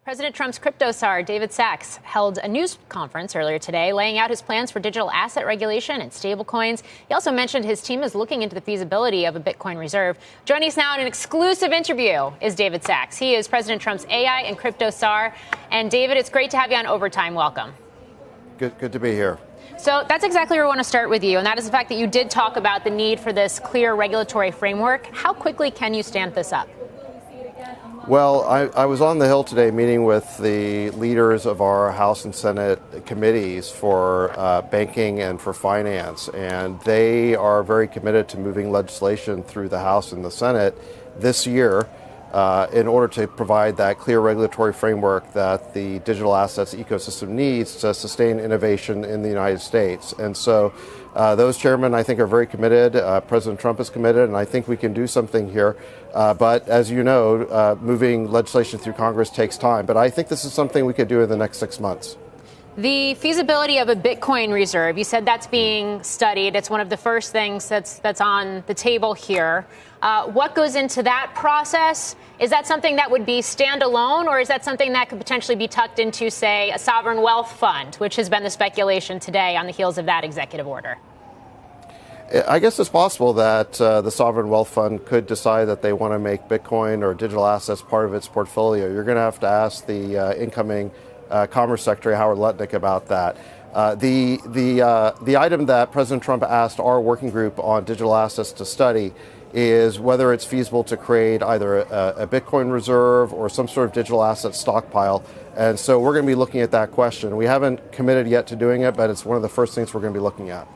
President Trump's crypto czar, David Sachs, held a news conference earlier today laying out his plans for digital asset regulation and stablecoins. He also mentioned his team is looking into the feasibility of a Bitcoin reserve. Joining us now in an exclusive interview is David Sachs. He is President Trump's AI and crypto czar. And David, it's great to have you on Overtime. Welcome. Good to be here. So that's exactly where I want to start with you, and that is the fact that you did talk about the need for this clear regulatory framework. How quickly can you stand this up? Well, I was on the Hill today meeting with the leaders of our House and Senate committees for banking and for finance, and they are very committed to moving legislation through the House and the Senate this year in order to provide that clear regulatory framework that the digital assets ecosystem needs to sustain innovation in the United States. And so those chairmen, I think, are very committed. President Trump is committed, and I think we can do something here. But as you know, moving legislation through Congress takes time. But I think this is something we could do in the next 6 months. The feasibility of a Bitcoin reserve, you said that's being studied. It's one of the first things that's on the table here. What goes into that process? Is that something that would be standalone, or is that something that could potentially be tucked into, say, a sovereign wealth fund, which has been the speculation today on the heels of that executive order? I guess it's possible that the sovereign wealth fund could decide that they want to make Bitcoin or digital assets part of its portfolio. You're going to have to ask the incoming Commerce Secretary Howard Lutnick about that. The item that President Trump asked our working group on digital assets to study is whether it's feasible to create either a Bitcoin reserve or some sort of digital asset stockpile. And so we're going to be looking at that question. We haven't committed yet to doing it, but it's one of the first things we're going to be looking at.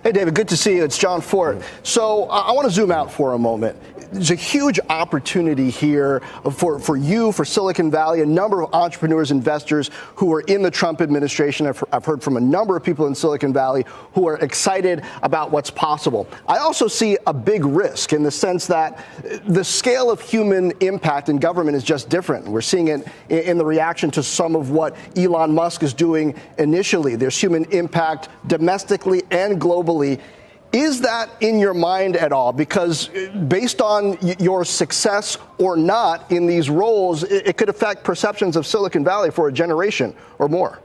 Hey, David, good to see you. It's John Fort. So I want to zoom out for a moment. There's a huge opportunity here for you, for Silicon Valley, a number of entrepreneurs, investors who are in the Trump administration. I've heard from a number of people in Silicon Valley who are excited about what's possible. I also see a big risk in the sense that the scale of human impact in government is just different. We're seeing it in the reaction to some of what Elon Musk is doing initially. There's human impact domestically and globally. Is that in your mind at all? Because based on your success or not in these roles, it could affect perceptions of Silicon Valley for a generation or more.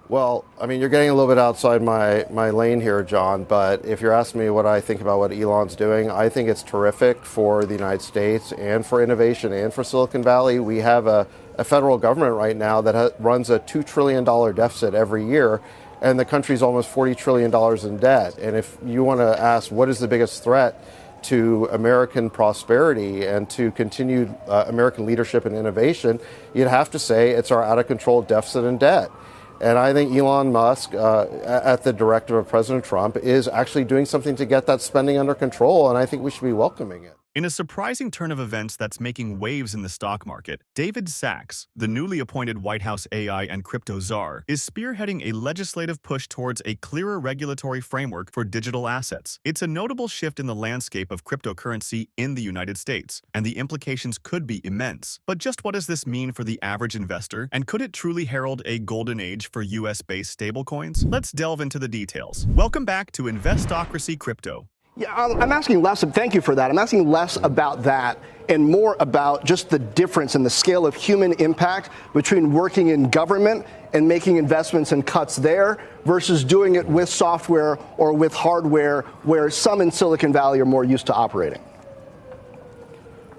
Well, I mean, you're getting a little bit outside my lane here, John, but if you're asking me what I think about what Elon's doing, I think it's terrific for the United States and for innovation and for Silicon Valley. We have a federal government right now that runs a $2 trillion deficit every year, and the country's almost $40 trillion in debt. And if you want to ask what is the biggest threat to American prosperity and to continued American leadership and innovation, you'd have to say it's our out-of-control deficit and debt. And I think Elon Musk, at the directive of President Trump, is actually doing something to get that spending under control, and I think we should be welcoming it. In a surprising turn of events that's making waves in the stock market, David Sachs, the newly appointed White House AI and crypto czar, is spearheading a legislative push towards a clearer regulatory framework for digital assets. It's a notable shift in the landscape of cryptocurrency in the United States, and the implications could be immense. But just what does this mean for the average investor, and could it truly herald a golden age for US-based stablecoins? Let's delve into the details. Welcome back to Investocracy Crypto. Yeah, I'm asking less, thank you for that. I'm asking less about that and more about just the difference in the scale of human impact between working in government and making investments and cuts there versus doing it with software or with hardware where some in Silicon Valley are more used to operating.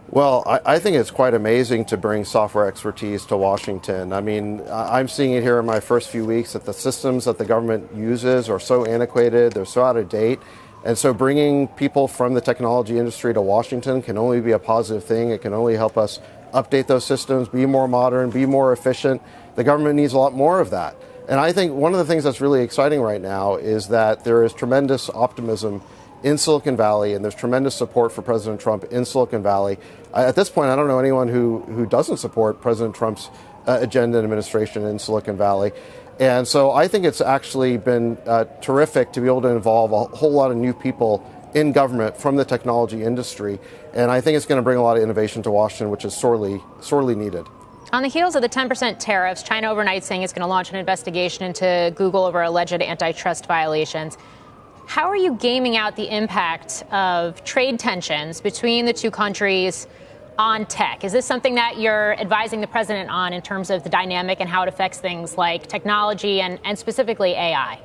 Well, I think it's quite amazing to bring software expertise to Washington. I mean, I'm seeing it here in my first few weeks that the systems that the government uses are so antiquated, they're so out of date. And so bringing people from the technology industry to Washington can only be a positive thing. It can only help us update those systems, be more modern, be more efficient. The government needs a lot more of that. And I think one of the things that's really exciting right now is that there is tremendous optimism in Silicon Valley, and there's tremendous support for President Trump in Silicon Valley. At this point, I don't know anyone who doesn't support President Trump's agenda and administration in Silicon Valley. And so I think it's actually been terrific to be able to involve a whole lot of new people in government from the technology industry. And I think it's going to bring a lot of innovation to Washington, which is sorely needed. On the heels of the 10% tariffs, China overnight saying it's going to launch an investigation into Google over alleged antitrust violations. How are you gaming out the impact of trade tensions between the two countries on tech? Is this something that you're advising the president on in terms of the dynamic and how it affects things like technology and specifically AI?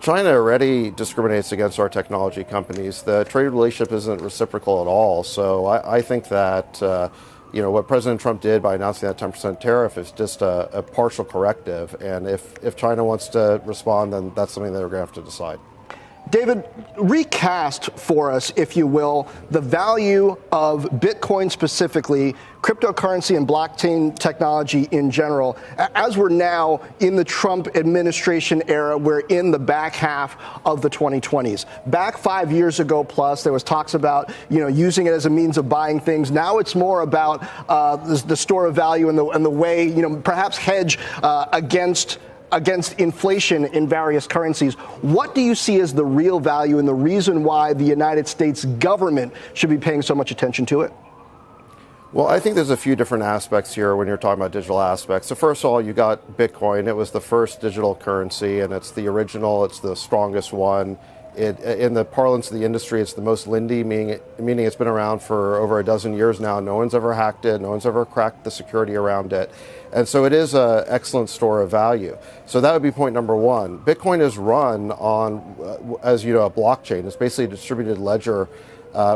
China already discriminates against our technology companies. The trade relationship isn't reciprocal at all. So I think that what President Trump did by announcing that 10% tariff is just a partial corrective. And if China wants to respond, then that's something that we're going to have to decide. David, recast for us, if you will, the value of Bitcoin specifically, cryptocurrency and blockchain technology in general. As we're now in the Trump administration era, we're in the back half of the 2020s. Back 5 years ago plus, there was talks about using it as a means of buying things. Now it's more about the store of value and the way perhaps hedge against inflation in various currencies. What do you see as the real value and the reason why the United States government should be paying so much attention to it? Well, I think there's a few different aspects here when you're talking about digital aspects. So first of all, you got Bitcoin. It was the first digital currency, and it's the original. It's the strongest one. In the parlance of the industry, it's the most lindy, meaning it's been around for over a dozen years now. No one's ever hacked it. No one's ever cracked the security around it. And so it is an excellent store of value. So that would be point number one. Bitcoin is run on, as you know, a blockchain. It's basically a distributed ledger,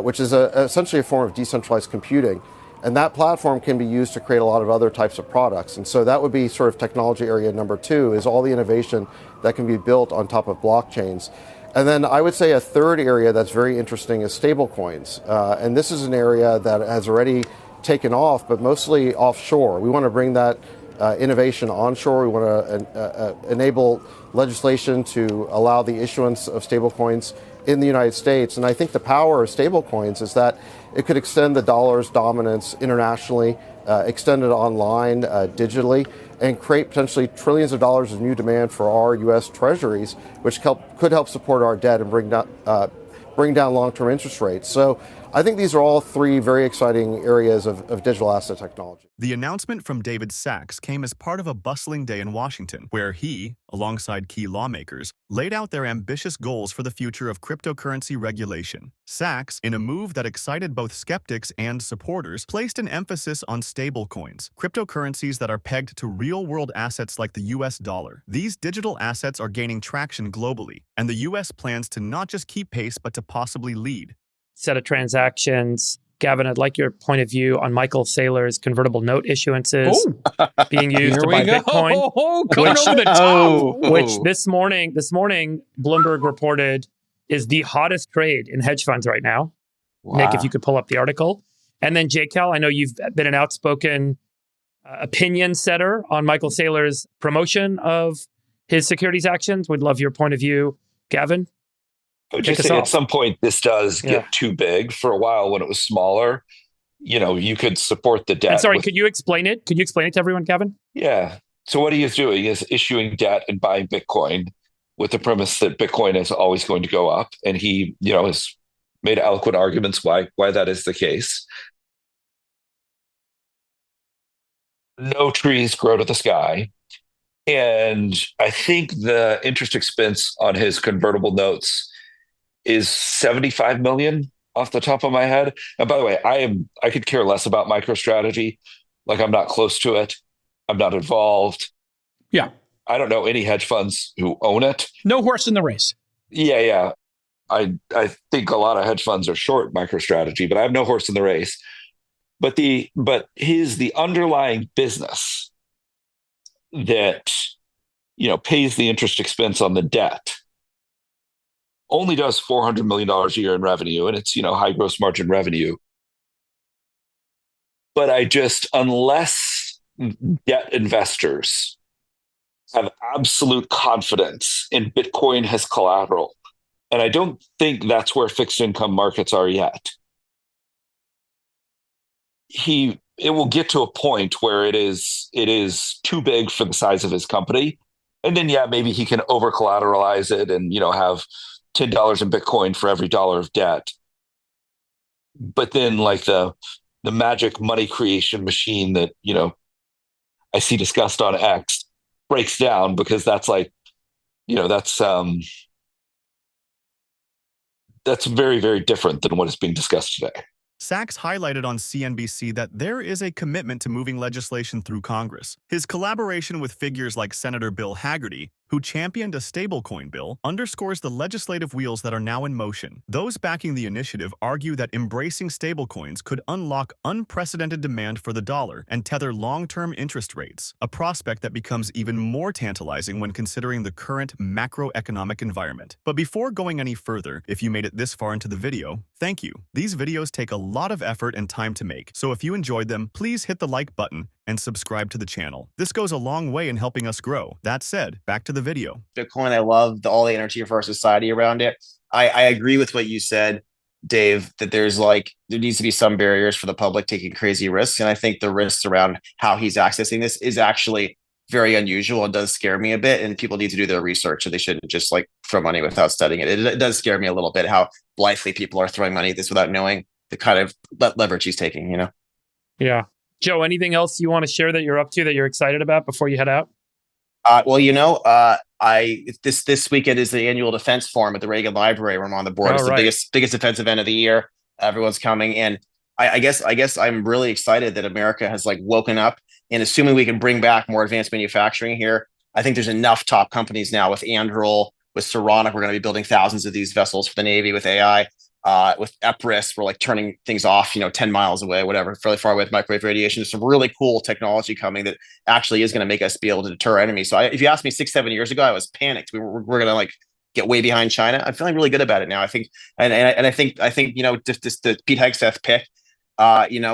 which is essentially a form of decentralized computing. And that platform can be used to create a lot of other types of products. And so that would be sort of technology area number two, is all the innovation that can be built on top of blockchains. And then I would say a third area that's very interesting is stablecoins. And this is an area that has already taken off, but mostly offshore. We want to bring that innovation onshore. We want to enable legislation to allow the issuance of stablecoins in the United States. And I think the power of stablecoins is that it could extend the dollar's dominance internationally, extend it online, digitally, and create potentially trillions of dollars of new demand for our U.S. treasuries, which could help support our debt and bring down long-term interest rates. So I think these are all three very exciting areas of digital asset technology. The announcement from David Sacks came as part of a bustling day in Washington, where he, alongside key lawmakers, laid out their ambitious goals for the future of cryptocurrency regulation. Sacks, in a move that excited both skeptics and supporters, placed an emphasis on stablecoins, cryptocurrencies that are pegged to real-world assets like the US dollar. These digital assets are gaining traction globally, and the US plans to not just keep pace but to possibly lead. Set of transactions. Gavin, I'd like your point of view on Michael Saylor's convertible note issuances being used to buy Bitcoin. Coming over the top. Which this morning, Bloomberg reported is the hottest trade in hedge funds right now. Wow. Nick, if you could pull up the article. And then JCal, I know you've been an outspoken opinion setter on Michael Saylor's promotion of his securities actions. We'd love your point of view. Gavin? I would just say at some point this does get too big. For a while when it was smaller, you could support the debt. And sorry, could you explain it? Could you explain it to everyone, Gavin? Yeah. So what he is doing is issuing debt and buying Bitcoin with the premise that Bitcoin is always going to go up. And he, has made eloquent arguments why that is the case. No trees grow to the sky. And I think the interest expense on his convertible notes is $75 million off the top of my head. And by the way, I could care less about MicroStrategy. Like, I'm not close to it. I'm not involved. Yeah. I don't know any hedge funds who own it. No horse in the race. Yeah. I think a lot of hedge funds are short MicroStrategy, but I have no horse in the race. But the underlying business that, pays the interest expense on the debt only does $400 million a year in revenue, and it's, high gross margin revenue. But unless debt investors have absolute confidence in Bitcoin as collateral, and I don't think that's where fixed income markets are yet, it will get to a point where it is too big for the size of his company. And then, maybe he can over collateralize it and, have $10 in Bitcoin for every dollar of debt. But then like the magic money creation machine that, I see discussed on X breaks down, because that's like, that's very, very different than what is being discussed today. Sachs highlighted on CNBC that there is a commitment to moving legislation through Congress. His collaboration with figures like Senator Bill Hagerty, who championed a stablecoin bill, underscores the legislative wheels that are now in motion. Those backing the initiative argue that embracing stablecoins could unlock unprecedented demand for the dollar and tether long-term interest rates, a prospect that becomes even more tantalizing when considering the current macroeconomic environment. But before going any further, if you made it this far into the video, thank you. These videos take a lot of effort and time to make, so if you enjoyed them, please hit the like button and subscribe to the channel. This goes a long way in helping us grow. That said, back to the video. Bitcoin, I love all the energy of our society around it. I agree with what you said, Dave, that there needs to be some barriers for the public taking crazy risks. And I think the risks around how he's accessing this is actually very unusual and does scare me a bit. And people need to do their research, and they shouldn't just throw money without studying it. It does scare me a little bit how blithely people are throwing money at this without knowing the kind of leverage he's taking, Yeah. Joe, anything else you want to share that you're up to that you're excited about before you head out? This weekend is the annual defense forum at the Reagan Library where I'm on the board. It's the biggest defense event of the year. Everyone's coming, and I guess I'm really excited that America has woken up, and assuming we can bring back more advanced manufacturing here, I think there's enough top companies now with Anduril, with Saronic. We're going to be building thousands of these vessels for the Navy with AI. With EPRIS, we're turning things off, 10 miles away, whatever, fairly far away with microwave radiation. There's some really cool technology coming that actually is going to make us be able to deter enemies. So if you asked me 6-7 years ago, I was panicked. We're going to get way behind China. I'm feeling really good about it now. I think, and I think just the Pete Hegseth pick,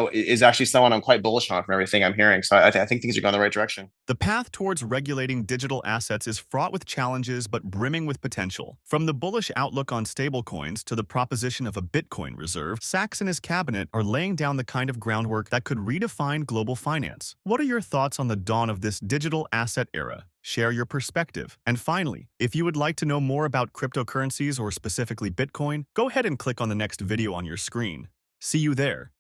is actually someone I'm quite bullish on from everything I'm hearing. So I think things are going the right direction. The path towards regulating digital assets is fraught with challenges but brimming with potential. From the bullish outlook on stablecoins to the proposition of a Bitcoin reserve, Sachs and his cabinet are laying down the kind of groundwork that could redefine global finance. What are your thoughts on the dawn of this digital asset era? Share your perspective. And finally, if you would like to know more about cryptocurrencies or specifically Bitcoin, go ahead and click on the next video on your screen. See you there.